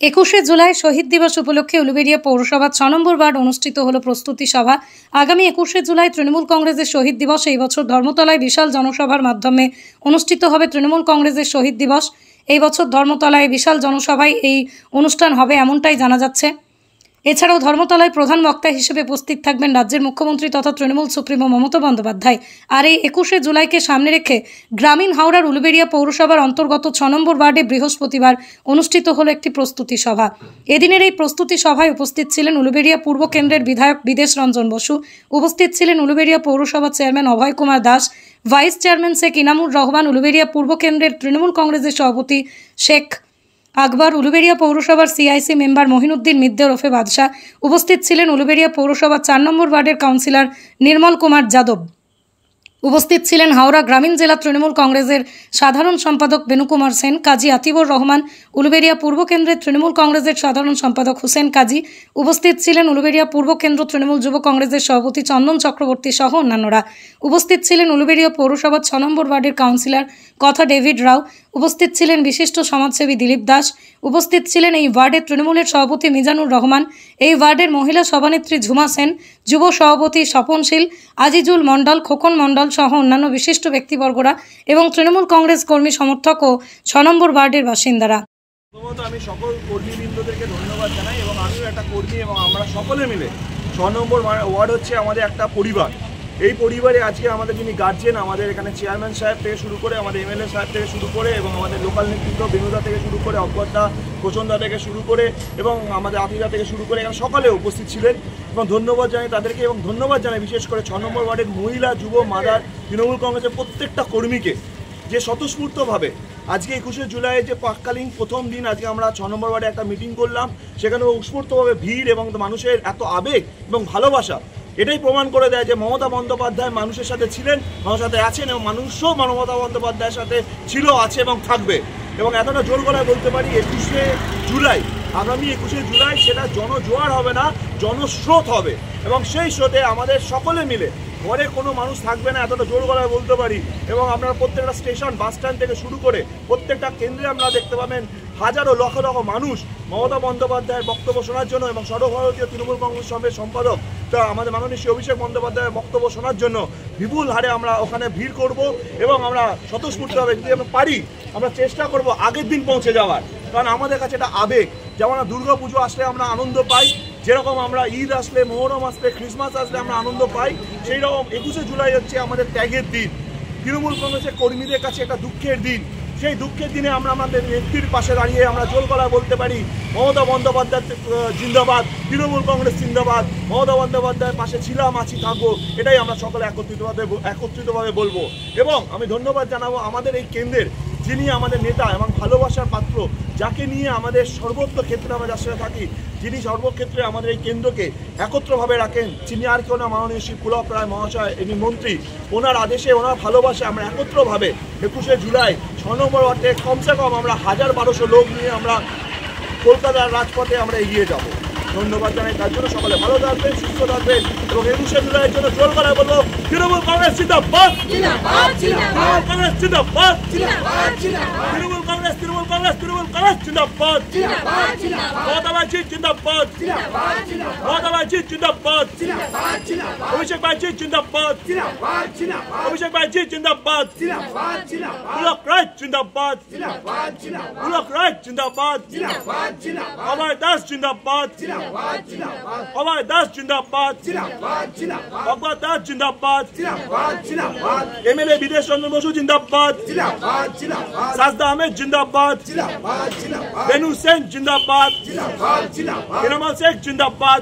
21শে জুলাই শহীদ দিবস উপলক্ষে উলুবেড়িয়া পৌরসভার 6 নম্বর ওয়ার্ড অনুষ্ঠিত হলো প্রস্তুতি সভা। আগামী 21শে জুলাই তৃণমূল কংগ্রেসের শহীদ দিবস। এই বছর ধর্মতলায় বিশাল জনসভার মাধ্যমে অনুষ্ঠিত হবে তৃণমূল কংগ্রেসের শহীদ দিবস। এই বছর ধর্মতলায় বিশাল জনসভায় এই অনুষ্ঠান হবে এমনটাই জানা যাচ্ছে। এছাড়াও ধর্মতলায় প্রধান বক্তা হিসেবে উপস্থিত থাকবেন রাজ্যের মুখ্যমন্ত্রী তথা তৃণমূল সুপ্রিমো মমতা বন্দ্যোপাধ্যায়। আর এই 21শে জুলাইকে সামনে রেখে গ্রামীণ হাওড়ার উলুবেড়িয়া পৌরসভার অন্তর্গত 6 নম্বর ওয়ার্ডে বৃহস্পতিবার অনুষ্ঠিত হলো একটি প্রস্তুতি সভা। এদিনের এই প্রস্তুতি সভায় উপস্থিত ছিলেন উলুবেড়িয়া পূর্ব কেন্দ্রের বিধায়ক বিদেশ রঞ্জন বসু, উপস্থিত ছিলেন উলুবেড়িয়া পৌরসভার চেয়ারম্যান অভয় কুমার দাস, ভাইস চেয়ারম্যান শেখ ইনামুর রহমান, উলুবেড়িয়া পূর্ব কেন্দ্রের তৃণমূল কংগ্রেসের সভাপতি শেখ আকবর, উলুবেড়িয়া পৌরসভার সিআইসি মেম্বার মহিনুদ্দিন মিদ্দে ওরফে বাদশাহ। উপস্থিত ছিলেন উলুবেড়িয়া পৌরসভার 4 নম্বর ওয়ার্ডের কাউন্সিলর নির্মল কুমার যাদব। উপস্থিত ছিলেন হাওড়া গ্রামীণ জেলা তৃণমূল কংগ্রেসের সাধারণ সম্পাদক বেনুকুমার সেন, কাজী আতিবুর রহমান, উলুবেড়িয়া পূর্ব কেন্দ্রের তৃণমূল কংগ্রেসের সাধারণ সম্পাদক হুসেন কাজী। উপস্থিত ছিলেন উলুবেড়িয়া পূর্ব কেন্দ্র তৃণমূল যুব কংগ্রেসের সভাপতি চন্দন চক্রবর্তী সহ অন্যান্যরা। উপস্থিত ছিলেন উলুবেড়িয়া পৌরসভার 6 নম্বর ওয়ার্ডের কাউন্সিলর কথা ডেভিড রাও। উপস্থিত ছিলেন বিশিষ্ট সমাজসেবী দিলীপ দাস। উপস্থিত ছিলেন এই ওয়ার্ডের তৃণমূলের সভাপতি মিজানুর রহমান, এই ওয়ার্ডের মহিলা সভানেত্রী ঝুমা সেন, যুব সভাপতি স্বপনশীল, আজিজুল মণ্ডল, খোকন মণ্ডল সহ অন্যান্য বিশিষ্ট ব্যক্তিবর্গরা এবং তৃণমূল কংগ্রেস কর্মী সমর্থক ও 6 নম্বর ওয়ার্ডের বাসিন্দারা। প্রথমত আমি সকল কর্মীবৃন্দদেরকে ধন্যবাদ জানাই এবং আমিও একটা কর্মী এবং আমরা সকলে মিলে 6 নম্বর ওয়ার্ড হচ্ছে আমাদের একটা পরিবার। এই পরিবারে আজকে আমাদের যিনি গার্জিয়ান, আমাদের এখানে চেয়ারম্যান সাহেব থেকে শুরু করে আমাদের এমএলএ সাহেব থেকে শুরু করে এবং আমাদের লোকাল নেতৃত্ব বেনুদা থেকে শুরু করে অজ্ঞতা প্রচন্দা থেকে শুরু করে এবং আমাদের আতিদা থেকে শুরু করে এখানে সকলে উপস্থিত ছিলেন এবং ধন্যবাদ জানাই তাদেরকে এবং ধন্যবাদ জানাই বিশেষ করে 6 নম্বর ওয়ার্ডের মহিলা, যুব, মাদার, তৃণমূল কংগ্রেসের প্রত্যেকটা কর্মীকে যে স্বতঃস্ফূর্তভাবে আজকে 21শে জুলাই যে পাককালীন প্রথম দিন আজকে আমরা 6 নম্বর ওয়ার্ডে একটা মিটিং করলাম, সেখানে উৎস্ফূর্তভাবে ভিড় এবং মানুষের এত আবেগ এবং ভালোবাসা এটাই প্রমাণ করে দেয় যে মমতা বন্দ্যোপাধ্যায় মানুষের সাথে ছিলেন, মানুষের সাথে আছেন এবং মানুষও মমতা বন্দ্যোপাধ্যায়ের সাথে ছিল, আছে এবং থাকবে। এবং এতটা জোর গলায় বলতে পারি 21শে জুলাই, আগামী 21শে জুলাই সেটা জনজোয়ার হবে না, জনস্রোত হবে এবং সেই স্রোতে আমাদের সকলে মিলে ঘরে কোনো মানুষ থাকবে না, এতটা জোর গলায় বলতে পারি। এবং আপনারা প্রত্যেকটা স্টেশন, বাস স্ট্যান্ড থেকে শুরু করে প্রত্যেকটা কেন্দ্রে আপনারা দেখতে পাবেন হাজারো লক্ষ লক্ষ মানুষ মমতা বন্দ্যোপাধ্যায়ের বক্তব্য শোনার জন্য এবং সর্বভারতীয় তৃণমূল কংগ্রেস সভ্যের সম্পাদক তা আমাদের মাননীয় শ্রী অভিষেক বন্দ্যোপাধ্যায়ের বক্তব্য শোনার জন্য বিপুল হারে আমরা ওখানে ভিড় করব এবং আমরা স্বতঃস্ফূর্তভাবে যদি আমরা পারি আমরা চেষ্টা করব আগের দিন পৌঁছে যাওয়ার, কারণ আমাদের কাছে এটা আবেগ। যেমন দুর্গা পুজো আসলে আমরা আনন্দ পাই, যেরকম আমরা ঈদ আসলে, মোহরম আসলে, ক্রিসমাস আসলে আমরা আনন্দ পাই, সেই রকম 21শে জুলাই হচ্ছে আমাদের ত্যাগের দিন, তৃণমূল কংগ্রেসের কর্মীদের কাছে একটা দুঃখের দিন। সেই দুঃখের দিনে আমরা আমাদের নেত্রীর পাশে দাঁড়িয়ে আমরা জোর গলায় বলতে পারি মমতা বন্দ্যোপাধ্যায় জিন্দাবাদ, তৃণমূল কংগ্রেস জিন্দাবাদ, মমতা বন্দ্যোপাধ্যায়ের পাশে ছিলাম, আছি, থাকবো, এটাই আমরা সকলে একত্রিতভাবে বলবো। এবং আমি ধন্যবাদ জানাবো আমাদের এই কেন্দ্রের যিনি আমাদের নেতা এবং ভালোবাসার পাত্র, যাকে নিয়ে আমাদের সর্বত্র ক্ষেত্রে আমরা যার সাথে থাকি, যিনি সর্বক্ষেত্রে আমাদের এই কেন্দ্রকে একত্রভাবে রাখেন, যিনি আর কেউ না মাননীয় শ্রী পুলক রায় মহাশয়, ইনি মন্ত্রী, ওনার আদেশে, ওনার ভালোবাসে আমরা একত্রভাবে 21শে জুলাই 6 নম্বর ওয়ার্ডে কমসে কম আমরা 1000-1200 লোক নিয়ে আমরা কলকাতার রাজপথে আমরা এগিয়ে যাব। ধন্যবাদ জানাই তার জন্য। সকলে ভালো থাকবেন, সুস্থ থাকবেন এবং 21শে জুলাইয়ের জন্য জোর গলায় বলবো তৃণমূল কংগ্রেস জিন্দাবাদ, তৃণমূল কংগ্রেস জিন্দাবাদ, তৃণমূল কংগ্রেস, তৃণমূল কংগ্রেস, তৃণমূল কংগ্রেস জিন্দাবাদ, মমতা ব্যানার্জি জিন্দাবাদ, মমতা ব্যানার্জি জিন্দাবাদ, অভিষেক ব্যানার্জি জিন্দাবাদ, অভিষেক ব্যানার্জি জিন্দাবাদ, পুলক রায় জিন্দাবাদ, পুলক রায় জিন্দাবাদ, অভয় দাস জিন্দাবাদ, অভয় দাস জিন্দাবাদ, অভয় দাস জিন্দাবাদ, এমএলএ বিদেশ রঞ্জন বসু জিন্দাবাদ, সাজদা আহমেদ জিন্দাবাদ, বেনু সেন জিন্দাবাদ, এনামল শেখ জিন্দাবাদ,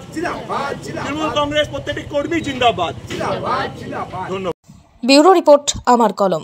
তৃণমূল কংগ্রেস প্রত্যেকটি কর্মী জিন্দাবাদ। ধন্যবাদ। ব্যুরো রিপোর্ট, আমার কলম।